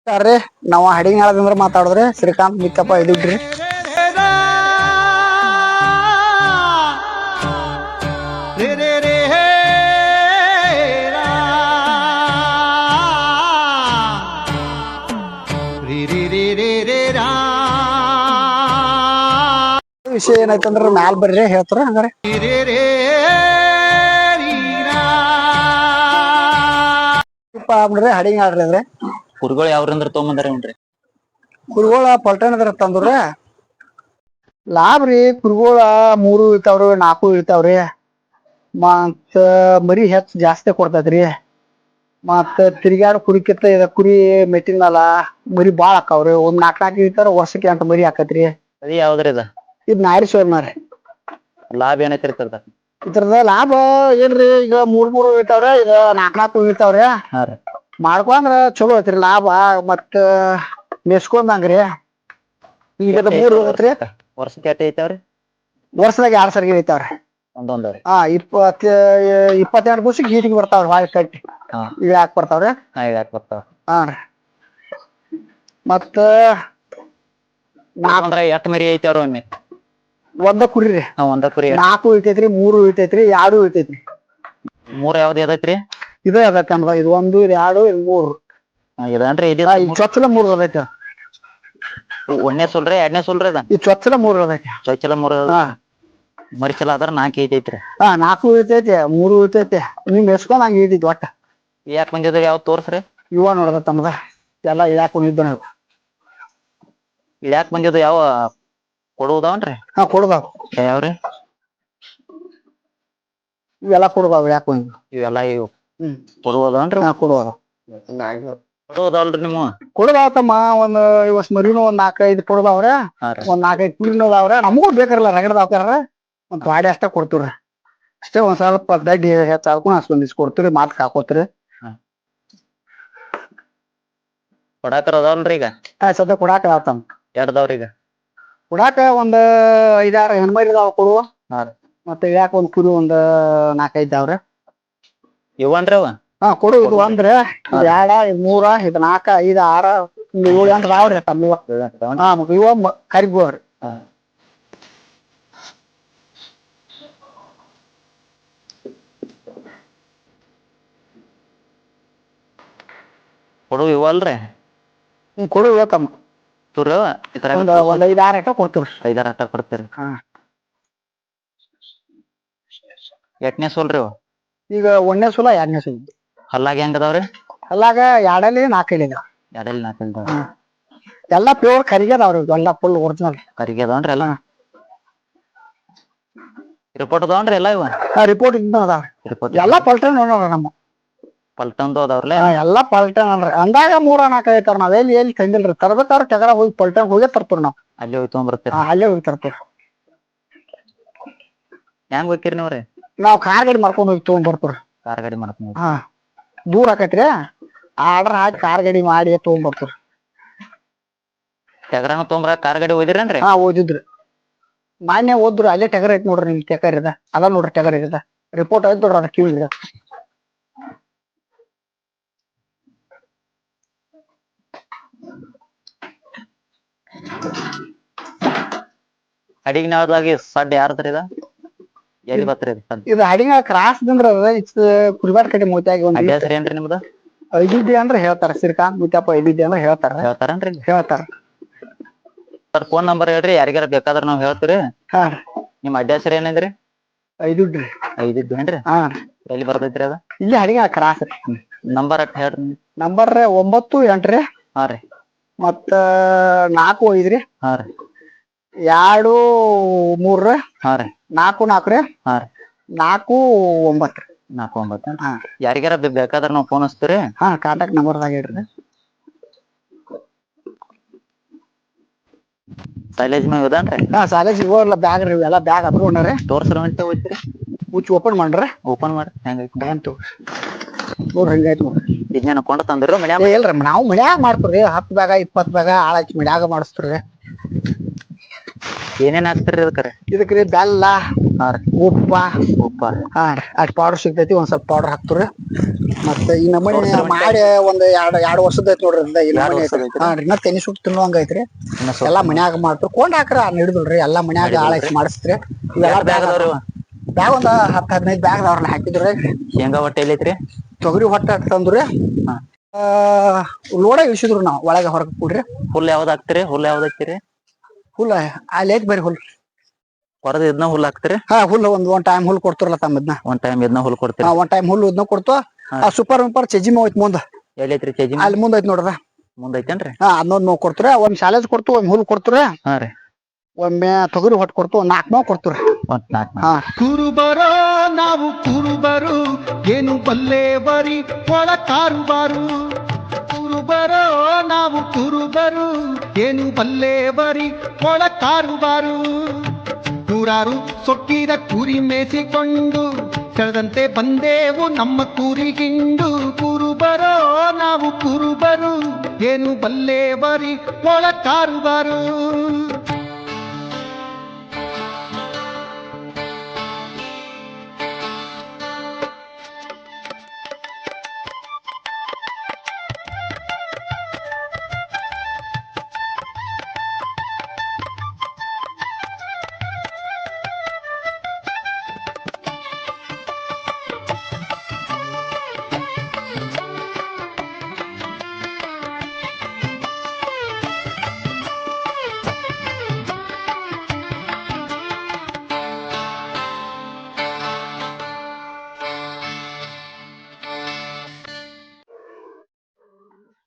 ಯಾರ್ರಿ ನಾವ್ ಹಡಿಂಗ್ ಹೇಳದಂದ್ರ ಮಾತಾಡಿದ್ರೆ ಶ್ರೀಕಾಂತ್ ಮಿಕ್ಕಪ್ಪ ಇದಿಡ್ರಿ ವಿಷಯ ಏನಾಯ್ತಂದ್ರ ಮ್ಯಾಲ್ ಬರ್ರಿ ಹೇಳ್ತಾರ ಹಂಗಾರೆ ಹಡಿಂಗ್ ಆಡ್ರಿ ಅಂದ್ರೆ ಕುರಿಗಳು ಯಾವ್ರಂದ್ರ ತೊಗೊಂಬಂದಾರೇನ್ರಿ ಕುರಿಗೋಳ ಪಲ್ಟನದ್ರ ತಂದ್ರ ಲಾಭ ರೀ ಕುರಿಗೋಳ 3 ಇರ್ತಾವ್ರಿ 4 ಇರ್ತಾವ್ರಿ ಮತ್ತ ಮರಿ ಹೆಚ್ಚ ಜಾಸ್ತಿ ಕೊಡ್ತೈತ್ರಿ ಮತ್ತ ತಿರ್ಗ್ಯಾಡ ಕುರಿಕಿತ್ತ ಇದ ಕುರಿ ಮೆಟ್ಟಿನಲ್ಲ ಮರಿ ಬಾಳ ಆಕಾವ್ರಿ ಒಂದ್ 4 ಇರ್ತಾರ ವರ್ಷಕ್ಕೆ 8 ಮರಿ ಆಕತ್ರಿ ಅದ ಯಾವ್ದ್ರಿ ಇದ ಇದ್ ನಾರಿ ಸೋರ್ನಾರಿ ಲಾಭ ಏನೈತ್ರಿ ಇದ್ರದ ಲಾಭ ಏನ್ರಿ ಈಗ 3 ಇರ್ತಾವ್ರಿ ಈಗ 4 ಇರ್ತಾವ್ರಿ ಹಾ ರೀ ಮಾಡ್ಕೊಂಡ್ರ ಚಲೋ ಐತ್ರಿ ಲಾಭ ಮತ್ತ ಮೆಸ್ಕೊಂಡಂಗ್ರಿ ಈಗ 3 ಐತ್ರಿ ವರ್ಷಕ್ಕೆ ಎಟ್ ಐತಾವ್ರಿ ವರ್ಷದಾಗ 2 ಸರಿ ಐತಾವ್ರಿ ಒಂದೊಂದ್ರಿ 22 ದಿವಸಕ್ಕೆ ಹೀಟಿಗೆ ಬರ್ತಾವ್ರಿ ಹಾಳಿ ಕಟ್ಟಿ ಇವ್ ಯಾಕೆ ಬರ್ತಾವ್ರಿ ಯಾಕೆ ಬರ್ತಾವ ಹಾ ರೀ ಮತ್ತ ಎಟ್ ಮರಿ ಐತವ್ರ ಒಮ್ಮೆ ಒಂದ ಕುರಿರಿ ಒಂದ ಕುರಿ 4 ಇರ್ತೈತ್ರಿ 3 ಇರ್ತೈತ್ರಿ 2 ಇರ್ತೈತ್ರಿ 3 ಯಾವ್ದು ಎದೈತ್ರಿ ಇದೇ ಅದೈತಿ ನಮ್ದ ಇದು 1 ಇದು 2 ಇದು 3 ಇದನ್ರಿ ಈ ಚೊಚ್ಚಲ 3 ಅದೈತಿ ಒಂದನೇ ಸೂಲ್ರಿ ಎರಡನೇ ಸೂಲ್ರಿ ಅದ ಈ ಚೊಚ್ಚಲ 3 ಅದೈತಿ ಚೊಚ್ಚಲ 3 ಮರಿ ಚಲೋ ಆದ್ರ 4 ಐತೈತ್ರಿ 4 ಇರ್ತೈತಿ 3 ಇರ್ತೈತಿ ನಿಮ್ ಎಸ್ಕೊಂಡ್ ಹಂಗ ಇರ್ತೈತಿ ಒಟ್ಟ ಯಾಕೆ ಬಂದಿದ್ರಿ ಯಾವ್ ತೋರ್ಸ್ರಿ ಇವ ನೋಡ್ದ ತಮ್ಮದ ಎಲ್ಲ ಇದಾಕೊಂಡಿದ್ದ ಇಳ್ಯಾಕ್ ಬಂದಿದ್ದು ಯಾವ ಕೊಡುವುದವನ್ರಿ ಕೊಡುದಾವ್ ಯಾವ್ರಿ ಇವೆಲ್ಲ ಕೊಡುದಾವ್ ಯಾಕ ಇವೆಲ್ಲಾ ಇವು ಕೊಡುವುದನ್ರಿ ಕೊಡುವುದಲ್ರಿ ನಿಮ್ಮ ಕೊಡುದಾತಮ್ಮ ಒಂದ್ ಇವಸ್ ಮರಿನು ಒಂದ್ 4-5 ಕೊಡುದಾವ್ರ ಒಂದ್ 4-5 ಕುರಿನದಾವ್ರ ನಮಗೂ ಬೇಕಾರಲ್ಲ ರಗಡದಾವ್ಕಾರ ಒಂದ್ ಗಾಡಿ ಅಷ್ಟ ಕೊಡ್ತವ್ರಿ ಅಷ್ಟೇ ಒಂದ್ ಸ್ವಲ್ಪ ದಡ್ಡಿ ಹೆಚ್ಚಾಕು ಅಷ್ಟೊಂದಿಸ್ ಕೊಡ್ತೀರಿ ಮಾತ್ ಹಾಕೋತ್ರಿ ಕೊಡಾಕರ ಅದಲ್ರಿ ಈಗ ಸದ್ಯ ಕೊಡಾಕ ಆತಮ್ಮ ಎಡ್ದವ್ರ ಈಗ ಕುಡಾಕ ಒಂದ್ 5-6 ಹೆಣ್ಮರಿದಾವ ಕೊಡುವ ಮತ್ತೆ ಯಾಕ ಒಂದ್ ಕುರಿ ಒಂದ್ 4-5 ಇವನ್ರಿ ಅವ ಕೊಡು ಇದು ಅಂದ್ರೆ 2 ಇದು 3 ಇದು 4 5 6 7 8 ಅದಾವ್ರಿ ಇವ ಕರಿಗೋವ್ರಿ ಕೊಡು ಇವಲ್ರಿ ಕೊಡು ಇವತ್ತಮ್ಮ ಒಂದ್ 5-6 ಎಟ ಕೊಡ್ತೀವ್ರಿ 5-6 ಅಟ್ಟ ಕೊಡ್ತೀರಿ ಎಟ್ನೇ ಸೋಲ್ರಿ ಈಗ 1ನೇ ಸೂಲ 2ನೇ ಸೂಲ ಹಲ್ಲಾಗ ಹೆಂಗ್ ಅದಾವ್ರಿ ಹಲ್ಲಾಗ 2 4 ಇದಾವ 2 4 ಎಲ್ಲಾ ಪ್ಯೂರ್ ಕರಿಗ್ಯದವ್ರಿ ಎಲ್ಲಾ ಫುಲ್ ಒರಿಜಿನಲ್ ಕರಿಗ್ಯದವನ್ರಿ ಎಲ್ಲ ರಿಪೋರ್ಟ್ ಅದಾವನ್ರಿ ಎಲ್ಲ ಇವ ರಿಪೋರ್ಟ್ ಇಂದ ಅದಾವ ಎಲ್ಲಾ ಪಲ್ಟನ್ ನೋಡ್ರಿ ನಮ್ಮ ಪಲ್ಟನ್ದು ಅದಾವ್ರಲ್ಲ ಎಲ್ಲಾ ಪಲ್ಟನ್ ಅನ್ರಿ ಅಂದಾಗ 3-4 ಐತಾರ ನಾವ್ ಎಲ್ಲಿ ತಂದಿಲ್ರಿ ತರ್ಬೇಕಾದ್ರ ಟಗರ ಹೋಗಿ ಪಲ್ಟನ್ ಹೋಗಿ ತರ್ತವ್ರಿ ನಾವ್ ಅಲ್ಲಿ ಹೋಗಿ ತಗೊಂಬರ್ತೀರಿ ಅಲ್ಲೇ ಹೋಗಿ ತರ್ತವ್ರಿ ಹೆಂಗ್ ಹೋಗ್ತೀರಿ ನೀವ್ರಿ ನಾವ್ ಕಾರ್ ಗಾಡಿ ಮಾಡ್ಕೊಂಡ್ ಹೋಗಿ ತಗೊಂಡ್ ಬರ್ತವ್ರಿ ಕಾರ್ ಗಾಡಿ ಮಾಡ್ಕೊಂಡ್ ದೂರ ಆಕೈತ್ರಿ ಆರ್ಡರ್ ಹಾಕಿ ಕಾರ್ ಗಾಡಿ ಮಾಡಿ ತಗೊಂಡ್ ಬರ್ತವ್ರಿ ಟಗರನ ತೊಗೊಂಬರಾಕ ಕಾರ್ ಗಾಡಿ ಹೋದಿರೇನ್ರಿ ಓದಿದ್ರಿ ಮಾನ್ಯ ಹೋದ್ರು ಅಲ್ಲೇ ಟಗರ್ ಐತ್ ನೋಡ್ರಿ ನಿಮ್ ಟಗರ್ ಇದ ಅದ ನೋಡ್ರಿ ಟಗರ್ ಇದ ರಿಪೋರ್ಟ್ ಐತ್ ನೋಡ್ರಿ ಅದ ಕಿವಿಗ ಅಡಿಗಿನದಾಗಿ ಸಡ್ಡ ಯಾರದ್ರಿ ಇದ ಎಲ್ಲಿ ಬತ್ರಿ ಇದು ಹಡಿಂಗ ಕ್ರಾಸ್ ದಂದ್ರ ಕುರಿಬಾರ್ ಕಡೆ ಮೂತ್ಯಾಗಿ ಒಂದ್ ಅಡ್ಡ ಏನ್ರಿ ನಿಮ್ದ ಐದಿದ್ದಿ ಅಂದ್ರೆ ಹೇಳ್ತಾರ ಶ್ರೀಕಾಂತ್ ಮುತ್ಯಪ್ಪ ಐದಿದ್ದಿ ಅಂದ್ರೆ ಹೇಳ್ತಾರನ್ರಿ ಹೇಳ್ತಾರ ಸರ್ ಫೋನ್ ನಂಬರ್ ಹೇಳ್ರಿ ಯಾರಿಗಾರ ಬೇಕಾದ್ರ ನಾವ್ ಹೇಳ್ತಿವ್ರಿ ನಿಮ್ ಅಡ್ಡ ಹೆಸರು ಏನಂದ್ರಿ ಐದುಡ್ರಿ ಏನ್ರಿ ಎಲ್ಲಿ ಬರ್ತೈತ್ರಿ ಅದ ಇಲ್ಲಿ ಹಡಿಗ ಕ್ರಾಸ್ ನಂಬರ್ ಅಟ್ ಹೇಳ್ರಿ ನಂಬರ್ 9 8 ರೀ ಮತ್ತ 4 5 ರೀ 2 3 4 4 ರೀ 4 9 4 9 ಯಾರಿಗಾರ ಬೇಕಾದ್ರ ನಾವ್ ಫೋನ್ ಹಚ್ತೀವ್ರಿ ಕಾಂಟ್ಯಾಕ್ಟ್ ನಂಬರ್ದಾಗ ಇಡ್ರಿ ಸೈಲೇಜ್ ಮ್ಯಾಗ ಇದನ್ರಿ ಸಾಲೇಜ್ ಇವೆಲ್ಲ ಬ್ಯಾಗ್ ರೀ ಎಲ್ಲ ಬ್ಯಾಗ್ ಹತ್ಕೊಂಡಾರಿ ತೋರ್ಸ್ರಿ ಹೊಂಟ ಹೋಗ್ತೀರಿ ಮುಚ್ಚಿ ಓಪನ್ ಮಾಡ್ರಿ ಓಪನ್ ಮಾಡಿ ಹೆಂಗೈತಿ ನೋಡ್ರಿ ಹಂಗೈತಿ ನೋಡ್ರಿ ಇದನ್ನ ಕೊಂಡ ತಂದಿರ ಮನ್ಯಾಗ ಇಲ್ರಿ ನಾವು ಮನ್ಯಾಗ ಮಾಡ್ತೀವ್ರಿ 10 ಬ್ಯಾಗ 20 ಬ್ಯಾಗ ಆಳ್ ಹಚ್ಚಿ ಮನ್ಯಾಗ ಮಾಡಿಸ್ತೀವ್ರಿ ಏನೇನ್ ಹಾಕ್ತಿರಿ ಅದಕ್ಕರೆ? ಇದಕ್ರಿ ಬೆಲ್ಲ, ಹಾ ರೀ. ಉಪ್ಪ, ಉಪ್ಪ. ಹಾ ರೀ ಅಷ್ಟ್ ಪೌಡರ್ ಸಿಗ್ತೈತಿ. ಒಂದ್ ಸ್ವಲ್ಪ ಪೌಡರ್ ಹಾಕ್ತಿವ್ರಿ. ಮತ್ತೆ ಈ ನಮೂನಿ ತೋರ್ಸ್ರಿ ಒಂದ್ ಮಾಡಿ ಒಂದ್ ಎರಡ್ ವರ್ಷದ ಐತಿ ನೋಡ್ರಿ ಈ ಎರಡ್ ನಮೂನಿ ವರ್ಷದ ಐತ್ರಿ. ಐತ್ರಿ? ಹಾ ರೀ ಇನ್ನ ತೆನಿ ಸುಟ್ಟು ತಿನ್ನುವಂಗ ಐತ್ರಿ. ಇನ್ನ ಸ್ವಲ್ಪ ಎಲ್ಲಾ ಮನ್ಯಾಗ ಮಾಡ್ತಾರ. ಕೊಂಡ್ ಹಾಕ್ರ ಹಿಡಿದಲ್ರಿ ಎಲ್ಲಾ ಮನ್ಯಾಗ ನಡಿದಿಲ್ರಿ? ಆಳೈಸಿ ಮಾಡಿಸ್ತ್ರಿ. ಇವೆಲ್ಲಾ ಎಷ್ಟ್ ಬ್ಯಾಗ್ ಅದಾವ್ರಿ ಇವ? ಬ್ಯಾಗ್ ಒಂದ್ 10-15 ಬ್ಯಾಗ್ ಅದಾವ್ರಿ ಹಾಕಿದ್ರಿ. ಶೇಂಗಾ ಹೊಟ್ಟ ಎಲ್ಲೈತ್ರಿ? ತೊಗರಿ ಹೊಟ್ಟ ತಂದ್ರಿ. ಹಾ. ಲೋಡ ಇಳಿಸಿದ್ರು ನಾವ್ ಒಳಗ ಹೊರಗ್ ಕೂಡ್ರಿ. ಹುಲ್ ಯಾವ್ದ್ ಹಾಕ್ತಿರಿ? ಹುಲ್ ಯಾವ್ದ್ ಹಚ್ಚಿರಿ? ಹುಲ್ಲ ಅಲ್ಲಿ ಐತ್ ಬರ್ರಿ ಹುಲ್. ಹೊರದ್ ಇದನ್ನ ಹುಲ್ ಹಾಕ್ತಿರಿ? ಹಾ ಹುಲ್ ಒಂದ್ ಟೈಮ್ ಹುಲ್ ಕೊಡ್ತಾರಲ್ಲ ತಮ್ಮ ಒಂದ್ ಟೈಮ್ ಇದನ್ನ ಹುಲ್ ಕೊಡ್ತೀರಿ? ಒಂದ್ ಟೈಮ್ ಹುಲ್ ಇದನ್ನ ಕೊಡ್ತು. ಹಾ. ಸೂಪರ್ ಚಜಿಮಿ ಐತ್ ಮುಂದ. ಎಲ್ಲೈತ್ರಿ ಚೇಜಿಮ? ಅಲ್ಲಿ ಮುಂದ್ ಐತ್ ನೋಡ್ರ. ಮುಂದ್ ಐತೇನ್ರಿ? ಹಾ ಅದನ್ನೊಂದ್ ನೋವು ಕೊಡ್ತೀರ. ಒಂದ್ ಶಾಲೇಜ್ ಕೊಡ್ತು, ಒಂದ್ ಹುಲ್ ಕೊಡ್ತೀರ. ಹಾ ರೀ. ಒಮ್ಮೆ ತೊಗರಿ ಹೊಟ್ಟ ಕೊಡ್ತು. 4 ಮಾವ್ ಕೊಡ್ತೀವ್ರಿ. ಒಂದ್ 4 ಹಾ ಕುರುಬರೋ ನಾವು ಕುರುಬರು ಏನು ಬಲ್ಲೇವರಿ ಒಳ ಕಾರುಬಾರು. ಕುರುಬರೋ ನಾವು ಕುರುಬರು ಏನು ಬಲ್ಲೇವರಿ ಒಳ ಕಾರುಬಾರು. ನೂರಾರು ಸೊಕ್ಕಿದ ಕುರಿ ಮೇಸಿಕೊಂಡು ಸೆಳೆದಂತೆ ಬಂದೇವು ನಮ್ಮ ಕುರಿಗಿಂಡು. ಕುರುಬರೋ ನಾವು ಕುರುಬರು ಏನು ಬಲ್ಲೇವರಿ ಒಳ ಕಾರುಬಾರು.